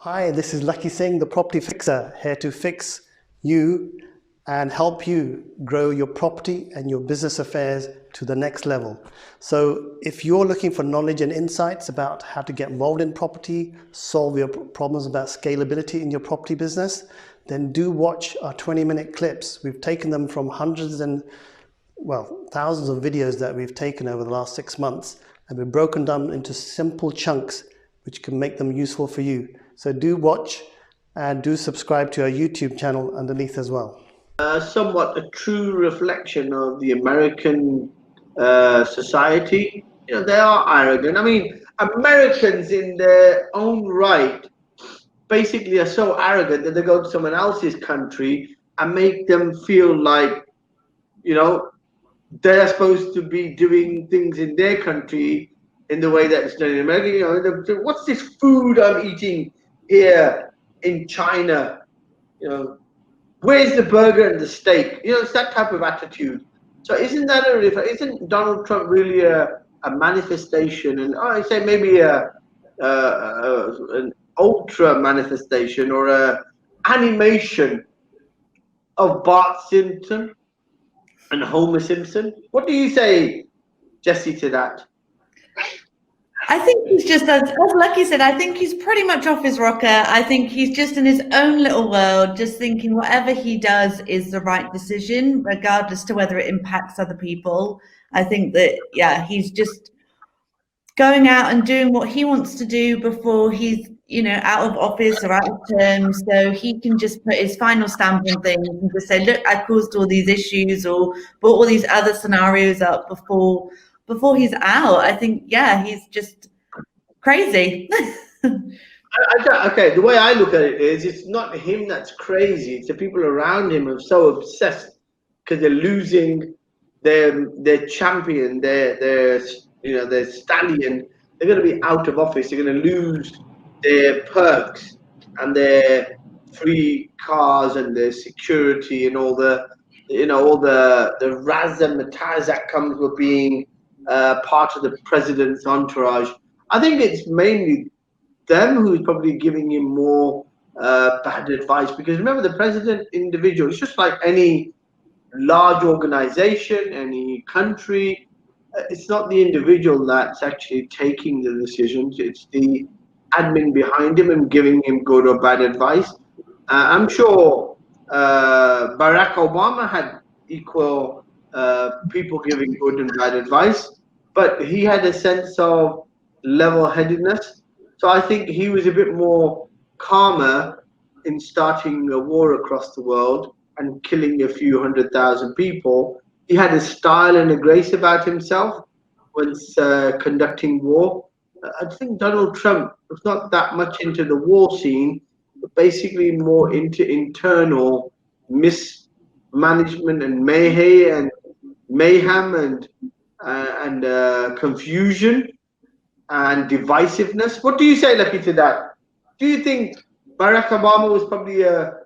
Hi, this is Lakhi Singh, the property fixer, here to fix you and help you grow your property and your business affairs to the next level. So if you're looking for knowledge and insights about how to get involved in property, solve your problems about scalability in your property business, then do watch our 20-minute clips. We've taken them from hundreds and thousands of videos that we've taken over the last 6 months, and we've broken them into simple chunks which can make them useful for you. So do watch and do subscribe to our YouTube channel underneath as well. Somewhat a true reflection of the American society. You know, they are arrogant. I mean, Americans in their own right basically are so arrogant that they go to someone else's country and make them feel like, you know, they're supposed to be doing things in their country in the way that it's done in America. You know, what's this food I'm eating here in China? You know, where's the burger and the steak? You know, it's that type of attitude. So isn't Donald Trump really a manifestation, and I say maybe an ultra manifestation or a animation of Bart Simpson and Homer Simpson? What do you say, Jesse, to that? I think he's just, as Lakhi said, I think he's pretty much off his rocker. I think he's just in his own little world, just thinking whatever he does is the right decision, regardless to whether it impacts other people. I think that, yeah, he's just going out and doing what he wants to do before he's, you know, out of office or out of term, so he can just put his final stamp on things and just say, look, I caused all these issues or brought all these other scenarios up before he's out. I think, yeah, he's just crazy. Okay, the way I look at it is, it's not him that's crazy. It's the people around him are so obsessed because they're losing their champion, their stallion. They're going to be out of office. They're going to lose their perks and their free cars and their security and all the razzmatazz that comes with being part of the president's entourage. I think it's mainly them who's probably giving him more bad advice, because remember, the president individual, it's just like any large organization, any country. It's not the individual that's actually taking the decisions, it's the admin behind him and giving him good or bad advice. I'm sure Barack Obama had equal people giving good and bad advice, but he had a sense of level-headedness. So I think he was a bit more calmer in starting a war across the world and killing a few 100,000 people. He had a style and a grace about himself when conducting war. I think Donald Trump was not that much into the war scene, but basically more into internal mismanagement and mayhem and confusion and divisiveness. What do you say, Lakhi, to that? Do you think Barack Obama was probably a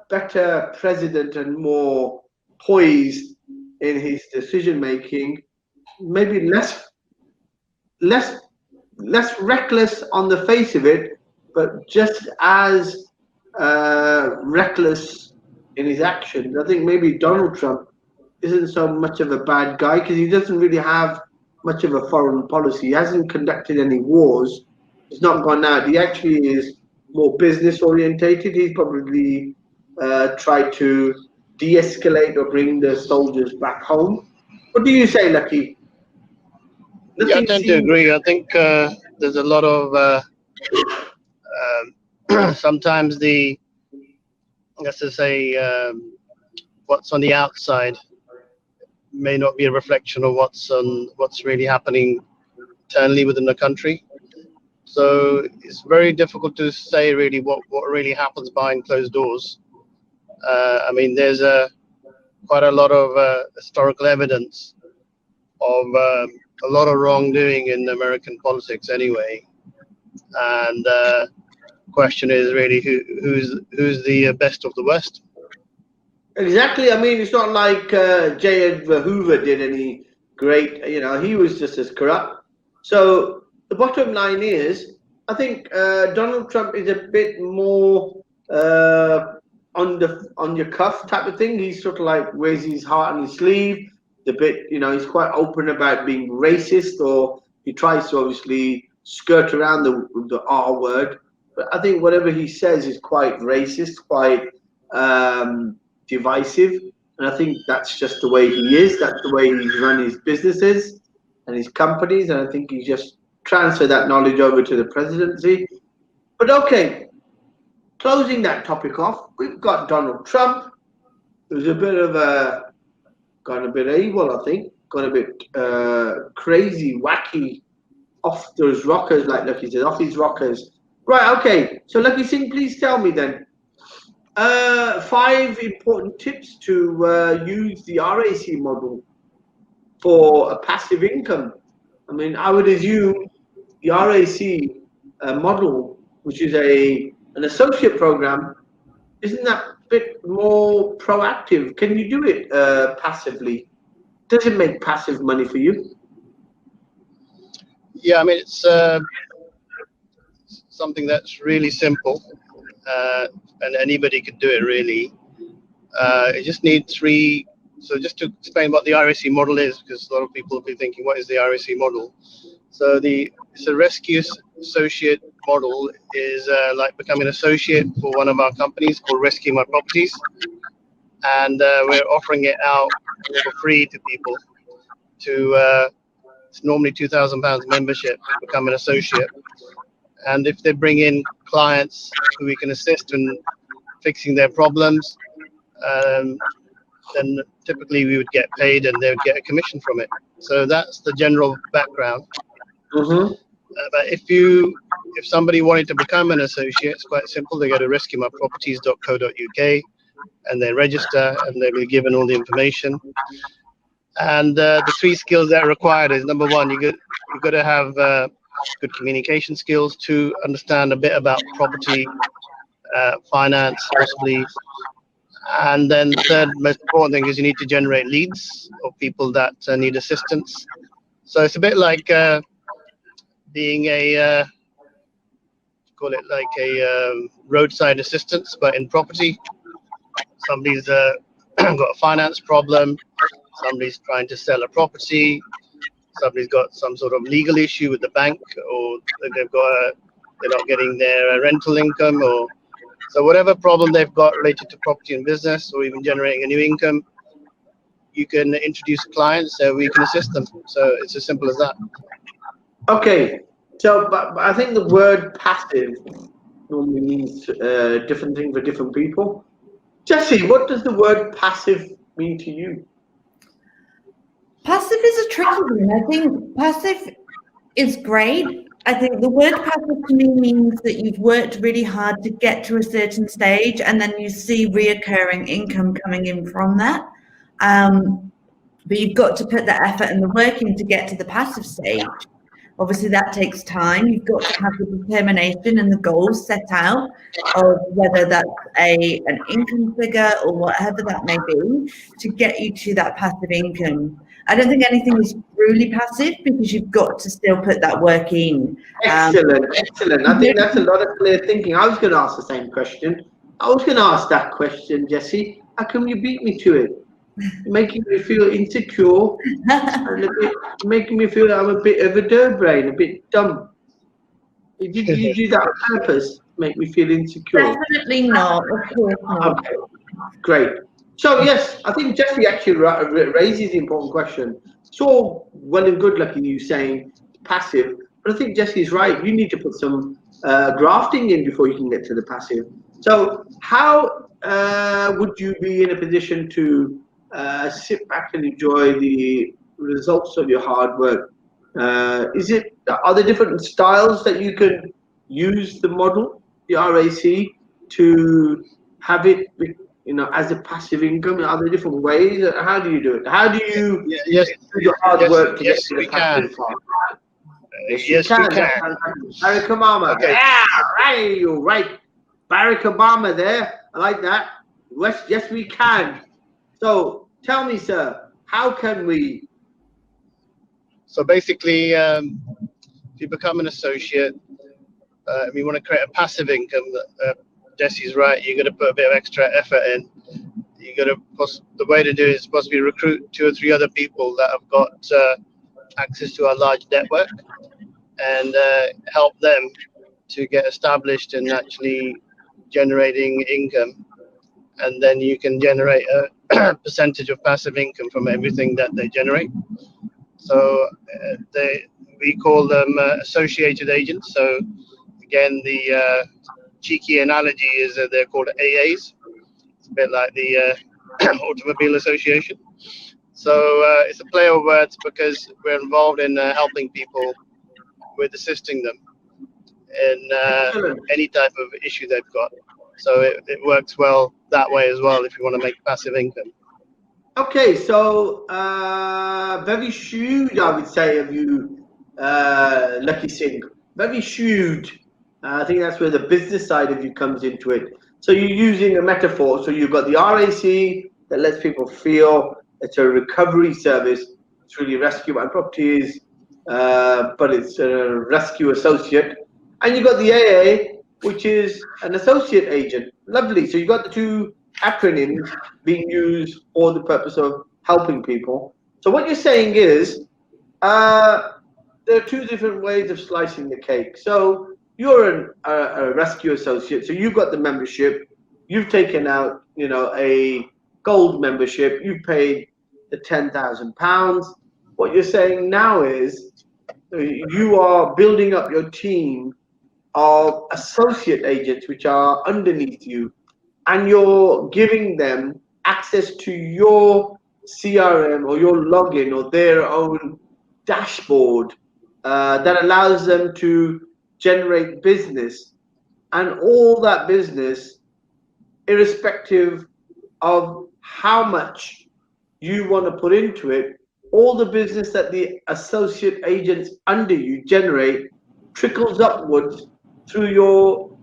better president and more poised in his decision making, maybe less reckless on the face of it, but just as reckless in his actions? I think maybe Donald Trump isn't so much of a bad guy because he doesn't really have much of a foreign policy. He hasn't conducted any wars. He's not gone out. He actually is more business orientated. He's probably tried to de-escalate or bring the soldiers back home. What do you say, Lakhi? Yeah, I tend to agree. I think there's a lot of sometimes what's on the outside may not be a reflection of what's really happening internally within the country. So it's very difficult to say really what really happens behind closed doors. I mean, there's quite a lot of historical evidence of a lot of wrongdoing in American politics anyway, and the question is really who's the best of the West. Exactly. I mean, it's not like J. Edgar Hoover did any great, he was just as corrupt. So the bottom line is, I think Donald Trump is a bit more on your cuff type of thing. He's sort of like wears his heart on his sleeve. The bit, he's quite open about being racist, or he tries to obviously skirt around the R word. But I think whatever he says is quite racist, quite divisive, and I think that's just the way he is. That's the way he's run his businesses and his companies, and I think he just transfer that knowledge over to the presidency. But okay, closing that topic off, we've got Donald Trump, who's a bit of gone a bit evil, I think, gone a bit crazy, wacky, off those rockers, like Lakhi said, off his rockers. Right, okay, so Lakhi Singh, please tell me then, 5 important tips to use the RAC model for a passive income. I mean, I would assume the RAC model, which is an associate program, isn't that a bit more proactive? Can you do it passively? Does it make passive money for you? Yeah, I mean, it's something that's really simple, and anybody could do it really. It just needs 3. So just to explain what the RAC model is, because a lot of people will be thinking, what is the RAC model? So it's a rescue associate model, is like becoming an associate for one of our companies called RescueMyProperties, and we're offering it out for free to people. It's normally £2,000 membership to become an associate, and if they bring in clients who we can assist in fixing their problems, then typically we would get paid and they would get a commission from it. So that's the general background. Mm-hmm. But if somebody wanted to become an associate, it's quite simple. They go to rescuemyproperties.co.uk and they register, and they'll be given all the information. And the 3 skills that are required is, number 1, you've got to have good communication skills. 2, understand a bit about property, finance, possibly. And then the 3rd most important thing is you need to generate leads of people that need assistance. So it's a bit like being call it like a roadside assistance, but in property. Somebody's got a finance problem, somebody's trying to sell a property, somebody's got some sort of legal issue with the bank, or they're not getting their rental income, or so whatever problem they've got related to property and business, or even generating a new income, you can introduce a client so we can assist them. So it's as simple as that. Okay, so but I think the word passive normally means different things for different people. Jesse, what does the word passive mean to you? Passive is a tricky one. I think passive is great. I think the word passive to me means that you've worked really hard to get to a certain stage, and then you see reoccurring income coming in from that. But you've got to put the effort and the work in to get to the passive stage. Obviously, that takes time. You've got to have the determination and the goals set out, of whether that's an income figure or whatever that may be, to get you to that passive income. I don't think anything is truly passive, because you've got to still put that work in. Excellent, excellent. I think that's a lot of clear thinking. I was going to ask the same question. I was going to ask that question, Jesse. How come you beat me to it? Making me feel insecure, and making me feel I'm a bit of a dirt brain, a bit dumb. Did you do that on purpose? Make me feel insecure? Definitely not. Of course not. Okay, great. So yes, I think Jeffrey actually raises the important question. It's all well and good, like you saying passive, but I think Jesse's right. You need to put some grafting in before you can get to the passive. So how would you be in a position to sit back and enjoy the results of your hard work? Are there different styles that you can use the model, the RAC, to have it, as a passive income? Are there different ways? How do you do it? How do you do your hard work to get to the passive part? Yes, you can. Barack Obama. Okay. Yeah, right. You're right. Barack Obama there. I like that. Yes, we can. So tell me, sir, how can we? So basically, if you become an associate, we want to create a passive income. Jesse's right. You're going to put a bit of extra effort in. You got to the way to do it is possibly recruit 2 or 3 other people that have got access to our large network, and help them to get established in actually generating income, and then you can generate a percentage of passive income from everything that they generate. So we call them associated agents. So again, the cheeky analogy is that they're called AAs. It's a bit like the Automobile Association. So it's a play of words because we're involved in helping people with assisting them in any type of issue they've got. So it works well that way as well if you want to make passive income. Okay, so very shrewd, I would say, of you, Lakhi Singh. Very shrewd. I think that's where the business side of you comes into it. So you're using a metaphor. So you've got the RAC that lets people feel it's a recovery service. It's really Rescue My Properties, but it's a rescue associate. And you've got the AA, which is an associate agent. Lovely. So you've got the 2 acronyms being used for the purpose of helping people. So what you're saying is there are 2 different ways of slicing the cake. So you're a rescue associate, so you've got the membership, you've taken out, you know, a gold membership, you've paid the £10,000. What you're saying now is you are building up your team of associate agents which are underneath you, and you're giving them access to your CRM or your login or their own dashboard that allows them to generate business, and all that business, irrespective of how much you want to put into it, all the business that the associate agents under you generate trickles upwards through your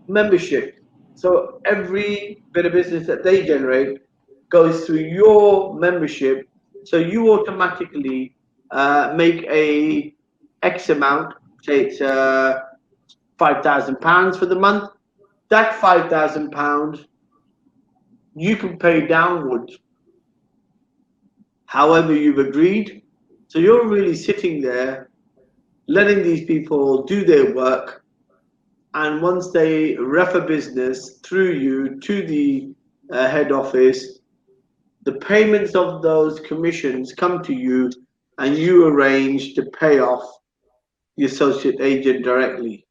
membership. So every bit of business that they generate goes through your membership. So you automatically make a X amount, say it's £5,000 for the month. That £5,000 you can pay downwards however you've agreed. So you're really sitting there letting these people do their work, and once they refer business through you to the head office, the payments of those commissions come to you, and you arrange to pay off the associate agent directly.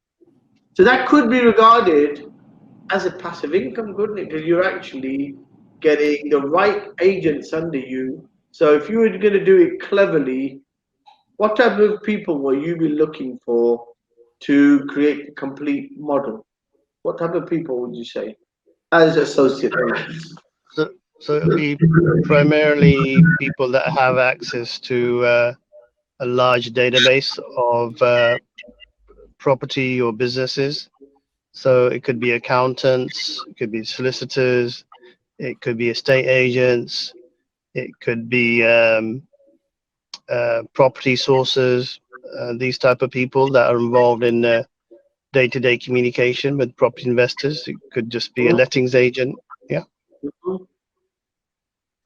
So that could be regarded as a passive income, couldn't it? Because you're actually getting the right agents under you. So if you were going to do it cleverly, what type of people will you be looking for to create the complete model? What type of people would you say as associate agents? So it'll be primarily people that have access to a large database of property or businesses. So it could be accountants, it could be solicitors, it could be estate agents, it could be property sources, these type of people that are involved in day-to-day communication with property investors. It could just be a lettings agent. Yeah.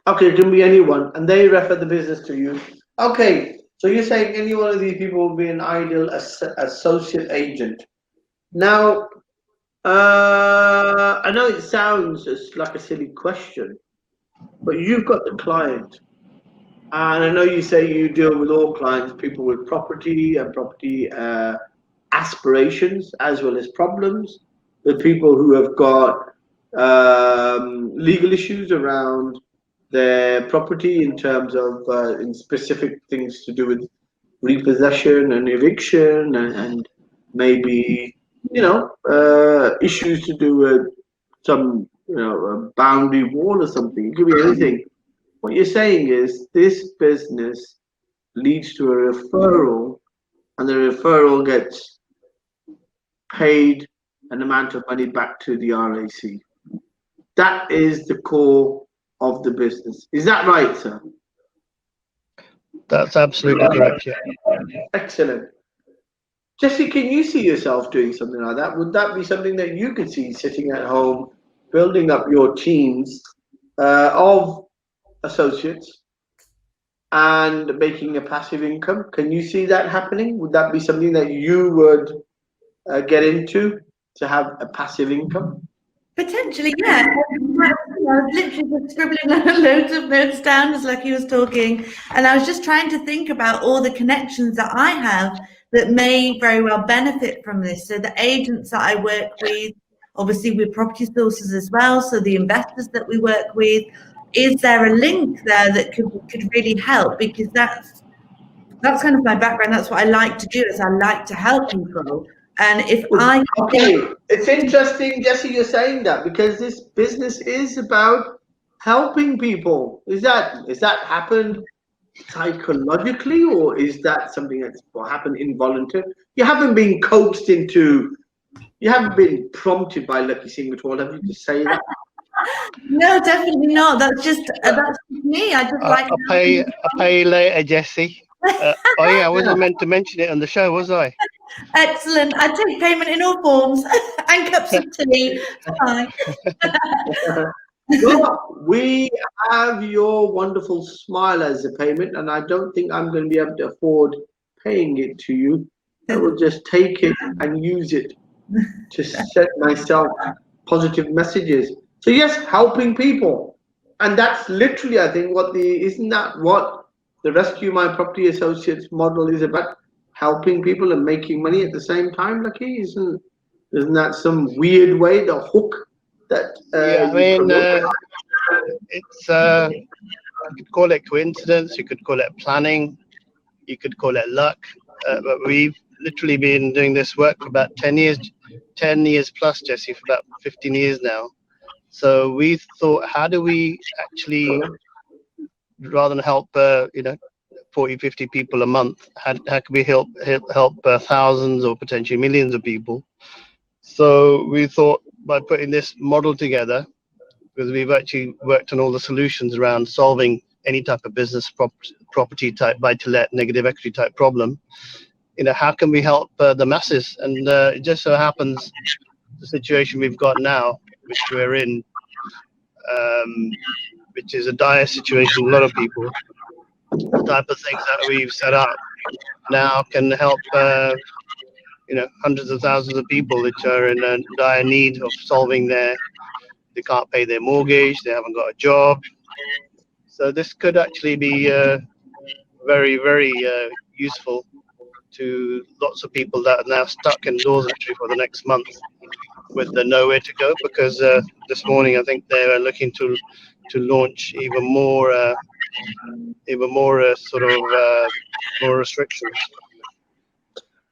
Okay, it can be anyone, and they refer the business to you. Okay, so you're saying any one of these people will be an ideal associate agent. Now, I know it sounds like a silly question, but you've got the client, and I know you say you deal with all clients, people with property and property aspirations as well as problems, with people who have got legal issues around their property in terms of in specific things to do with repossession and eviction, and maybe, you know, issues to do with some, you know, a boundary wall or something. It could be anything. What you're saying is this business leads to a referral, and the referral gets paid an amount of money back to the RAC. That is the core of the business. Is that right, sir? That's absolutely correct, yeah. Excellent. Jesse, can you see yourself doing something like that? Would that be something that you could see sitting at home, building up your teams of associates and making a passive income? Can you see that happening? Would that be something that you would get into, to have a passive income? Potentially, yeah. I was literally just scribbling loads of notes down as Lakhi was talking, and I was just trying to think about all the connections that I have that may very well benefit from this. So the agents that I work with, obviously with property sources as well, so the investors that we work with, is there a link there that could really help? Because that's kind of my background. That's what I like to do, is I like to help people. And if Okay, it's interesting, Jesse, you're saying that, because this business is about helping people. Is that happened psychologically, or is that something that's happened involuntarily? You haven't been coaxed into, you haven't been prompted by Lakhi Singh at all, have you, to say that? No, definitely not. That's me. I just like. I'll pay later, Jesse. Oh yeah, I wasn't meant to mention it on the show, was I? Excellent. I take payment in all forms and cups of tea. Hi. Well, we have your wonderful smile as a payment, and I don't think I'm going to be able to afford paying it to you. I will just take it and use it to set myself positive messages. So yes, helping people. And that's literally, I think, isn't that what the Rescue My Property Associates model is about? Helping people and making money at the same time, Lakhi? Isn't that some weird way, the hook that yeah, I mean, it's you could call it coincidence, you could call it planning, you could call it luck, but we've literally been doing this work for about 10 years plus, Jesse, for about 15 years now. So we thought, how do we actually, rather than help 40, 50 people a month, how can we help thousands or potentially millions of people? So we thought, by putting this model together, because we've actually worked on all the solutions around solving any type of business property type, buy-to-let, negative equity type problem, how can we help the masses? And it just so happens the situation we've got now, which we're in, which is a dire situation, a lot of people, the type of things that we've set up now can help hundreds of thousands of people which are in a dire need of solving they can't pay their mortgage, they haven't got a job. So this could actually be very, very useful to lots of people that are now stuck indoors literally for the next month with nowhere to go, because this morning I think they are looking to launch even more more restrictions.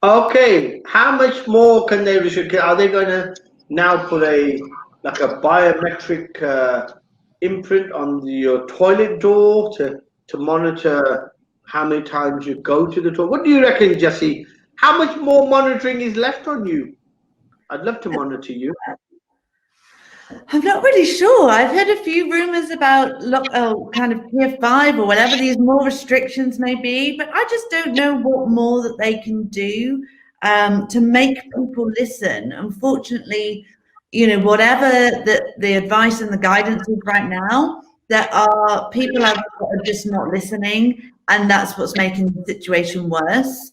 Okay, how much more can they restrict? Are they going to now put a biometric imprint on your toilet door to monitor how many times you go to the toilet? What do you reckon, Jesse? How much more monitoring is left on you? I'd love to monitor you. I'm not really sure. I've heard a few rumors about kind of Tier 5 or whatever these more restrictions may be, but I just don't know what more that they can do to make people listen. Unfortunately, whatever the advice and the guidance is right now, there are people out there that are just not listening, and that's what's making the situation worse.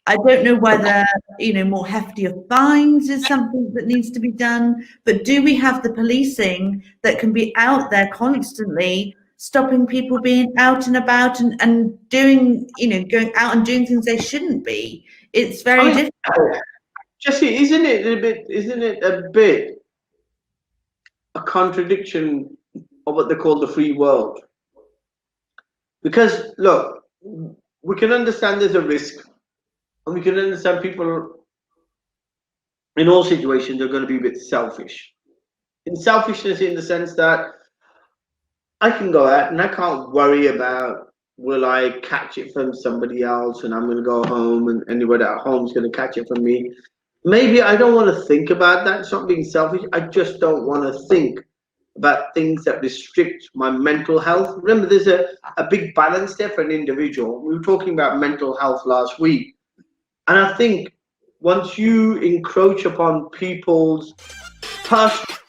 I don't know whether, more heftier fines is something that needs to be done, but do we have the policing that can be out there constantly stopping people being out and about and doing, going out and doing things they shouldn't be? It's very difficult. Jesse, isn't it a bit a contradiction of what they call the free world? Because look, we can understand there's a risk. And we can understand people in all situations are going to be a bit selfish. In selfishness, in the sense that I can go out and I can't worry about, will I catch it from somebody else, and I'm going to go home and anybody at home is going to catch it from me. Maybe I don't want to think about that. It's not being selfish. I just don't want to think about things that restrict my mental health. Remember, there's a big balance there for an individual. We were talking about mental health last week. And I think once you encroach upon people's personal